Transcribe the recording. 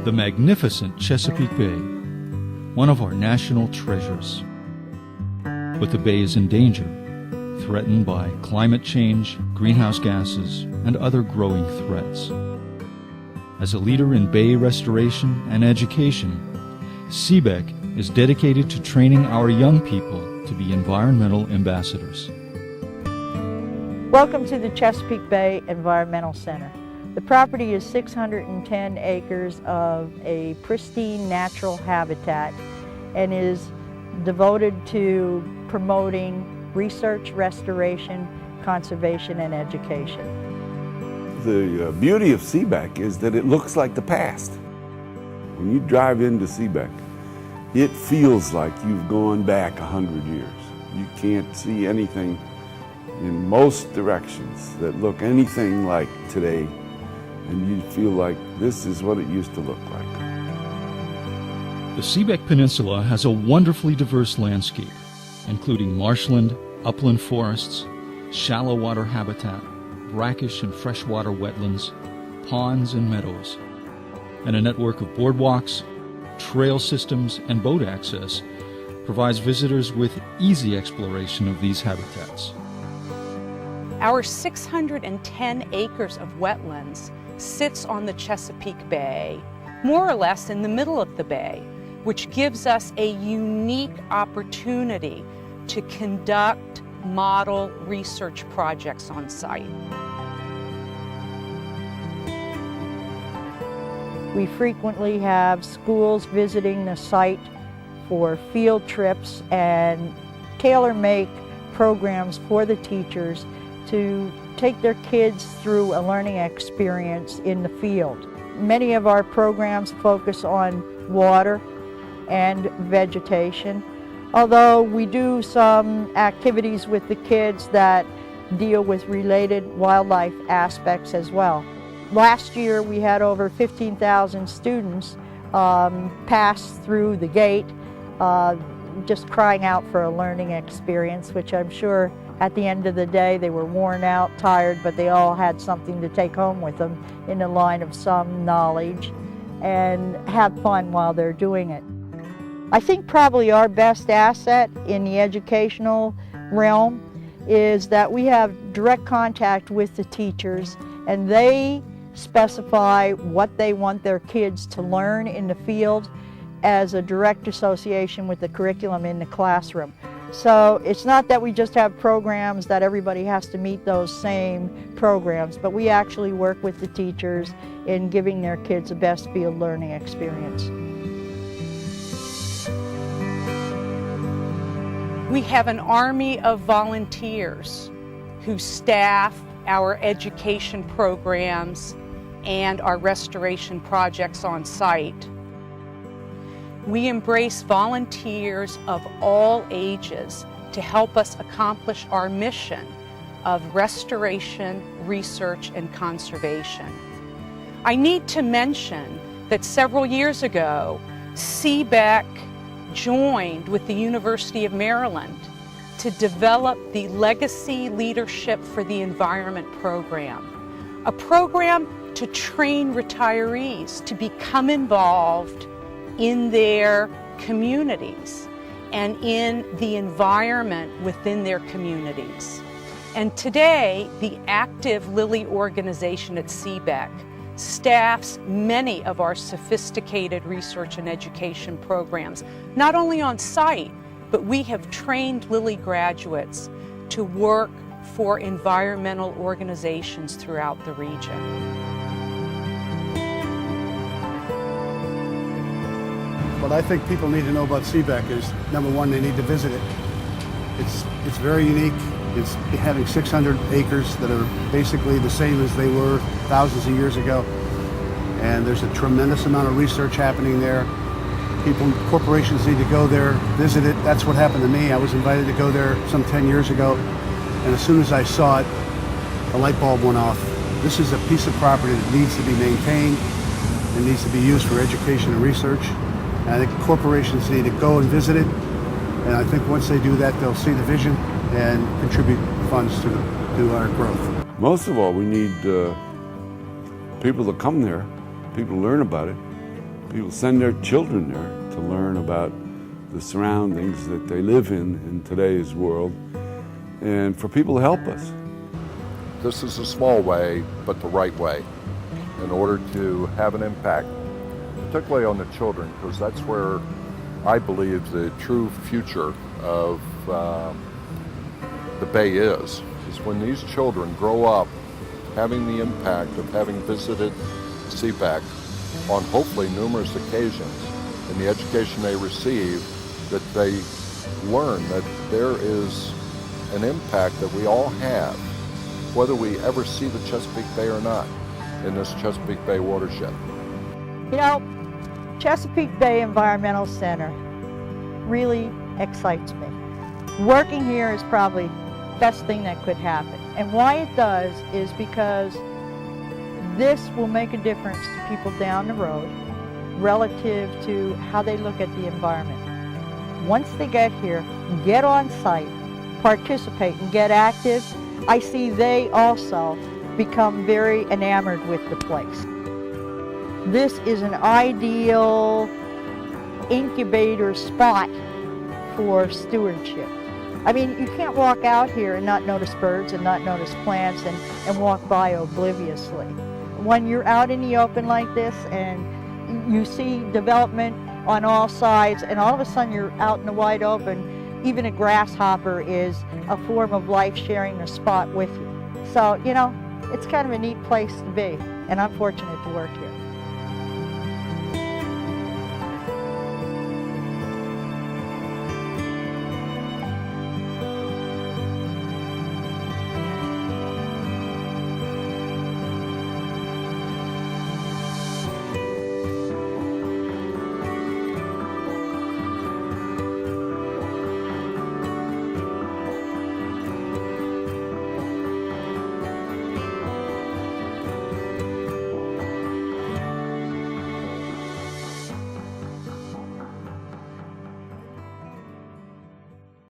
the magnificent Chesapeake Bay, one of our national treasures. But the bay is in danger, threatened by climate change, greenhouse gases, and other growing threats. As a leader in bay restoration and education, CBEC is dedicated to training our young people to be environmental ambassadors. Welcome to the Chesapeake Bay Environmental Center. The property is 610 acres of a pristine natural habitat and is devoted to promoting research, restoration, conservation, and education. The beauty of CBEC is that it looks like the past. When you drive into CBEC, it feels like you've gone back 100 years. You can't see anything in most directions that look anything like today, and you feel like this is what it used to look like. The CBEC Peninsula has a wonderfully diverse landscape, including marshland, upland forests, shallow water habitat, brackish and freshwater wetlands, ponds and meadows, and a network of boardwalks, trail systems, and boat access provides visitors with easy exploration of these habitats. Our 610 acres of wetlands sits on the Chesapeake Bay, more or less in the middle of the bay, which gives us a unique opportunity to conduct model research projects on site. We frequently have schools visiting the site for field trips and tailor-make programs for the teachers to take their kids through a learning experience in the field. Many of our programs focus on water and vegetation, although we do some activities with the kids that deal with related wildlife aspects as well. Last year we had over 15,000 students pass through the gate, just crying out for a learning experience, which I'm sure at the end of the day they were worn out, tired, but they all had something to take home with them in the line of some knowledge and have fun while they're doing it. I think probably our best asset in the educational realm is that we have direct contact with the teachers, and they specify what they want their kids to learn in the field as a direct association with the curriculum in the classroom. So it's not that we just have programs that everybody has to meet those same programs, but we actually work with the teachers in giving their kids the best field learning experience. We have an army of volunteers who staff our education programs and our restoration projects on site. We embrace volunteers of all ages to help us accomplish our mission of restoration, research, and conservation. I need to mention that several years ago, CBEC joined with the University of Maryland to develop the Legacy Leadership for the Environment program, a program to train retirees to become involved in their communities and in the environment within their communities. And today, the active Lilly organization at CBEC staffs many of our sophisticated research and education programs, not only on site, but we have trained Lilly graduates to work for environmental organizations throughout the region. What I think people need to know about CBEC is, number one, they need to visit it. It's very unique. It's having 600 acres that are basically the same as they were thousands of years ago. And there's a tremendous amount of research happening there. Corporations need to go there, visit it. That's what happened to me. I was invited to go there some 10 years ago. And as soon as I saw it, the light bulb went off. This is a piece of property that needs to be maintained and needs to be used for education and research. And I think corporations need to go and visit it, and I think once they do that, they'll see the vision and contribute funds to our growth. Most of all, we need people to come there, people to learn about it, People send their children there to learn about the surroundings that they live in today's world, and for people to help us. This is a small way, but the right way, in order to have an impact, particularly on the children, because that's where I believe the true future of the Bay is when these children grow up having the impact of having visited Chesapeake on hopefully numerous occasions, in the education they receive, that they learn that there is an impact that we all have, whether we ever see the Chesapeake Bay or not, in this Chesapeake Bay watershed. You know, Chesapeake Bay Environmental Center really excites me. Working here is probably the best thing that could happen. And why it does is because this will make a difference to people down the road relative to how they look at the environment. Once they get here, get on site, participate and get active, I see they also become very enamored with the place. This is an ideal incubator spot for stewardship. I mean, you can't walk out here and not notice birds and not notice plants and walk by obliviously. When you're out in the open like this and you see development on all sides and all of a sudden you're out in the wide open, even a grasshopper is a form of life sharing a spot with you. So, you know, it's kind of a neat place to be, and I'm fortunate to work here.